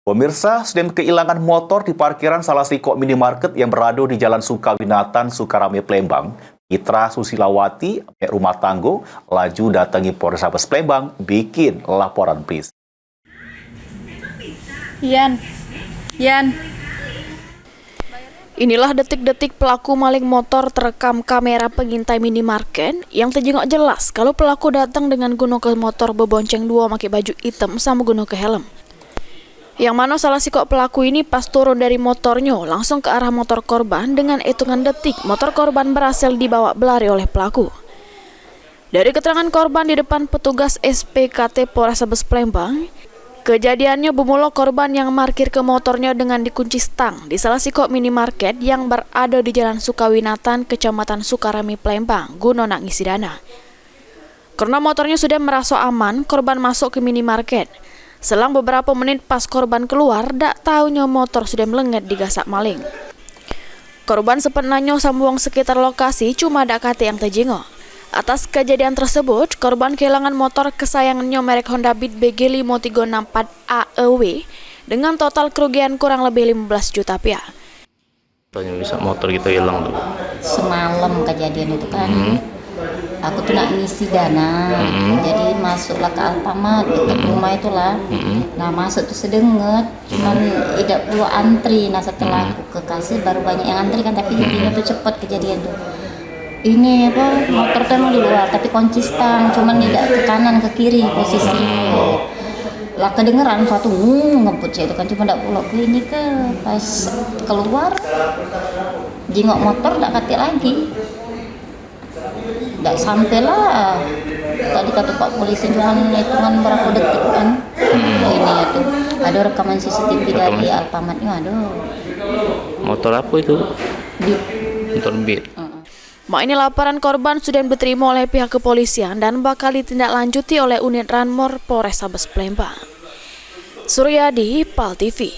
Pemirsa sedang kehilangan motor di parkiran salah siko minimarket yang berada di Jalan Sukawinatan, Sukarame, Palembang. Mitra Susilawati, rumah tanggo, laju datangi Polrestabes Palembang, bikin laporan polisi. Yan. Inilah detik-detik pelaku maling motor terekam kamera pengintai minimarket yang terjengok jelas kalau pelaku datang dengan guna ke motor bebonceng dua pakai baju hitam sama guna ke helm. Yang mana salah sikok pelaku ini pas turun dari motornya langsung ke arah motor korban dengan hitungan detik motor korban berhasil dibawa berlari oleh pelaku. Dari keterangan korban di depan petugas SPKT Polrestabes Palembang, kejadiannya bermula korban yang parkir ke motornya dengan dikunci stang di salah sikok minimarket yang berada di Jalan Sukawinatan, Kecamatan Sukarame, Palembang, guna nak ngisi dana. Karena motornya sudah merasa aman, korban masuk ke minimarket. Selang beberapa menit pas korban keluar, dak taunya motor sudah melenget digasak maling. Korban sempat nanya sama wong sekitar lokasi, cuma dak kate yang terjengok. Atas kejadian tersebut, korban kehilangan motor kesayangannya merek Honda Beat BG 5364 AEW dengan total kerugian kurang lebih 15 juta rupiah. Bisa motor kita hilang tuh. Semalam kejadian itu kan. Aku tuh nak ngisi dana, jadi masuklah ke Alfamart dekat rumah itulah. Nah masuk tuh sedenget, cuman tidak perlu antri. Nah setelah aku ke kasir baru banyak yang antri kan, tapi intinya tuh cepat kejadian tuh. Ini apa motor tuh emang di luar, tapi kunci stang, cuman tidak ke kanan ke kiri posisinya. Lah kedengeran suatu ngebut itu kan, cuma tidak pulau ke ini ke pas keluar jingok motor tidak kate lagi. Tidak sampailah tadi kata Pak Polisi cuman hitungan berapa detik kan. Ini ya tuh ada rekaman CCTV dari Alfamartnya. Aduh, motor apa itu? Beat. Motor Beat. Ini laporan korban sudah diterima oleh pihak kepolisian dan bakal ditindaklanjuti oleh unit Ranmor Polrestabes Palembang. Suryadi, PAL TV.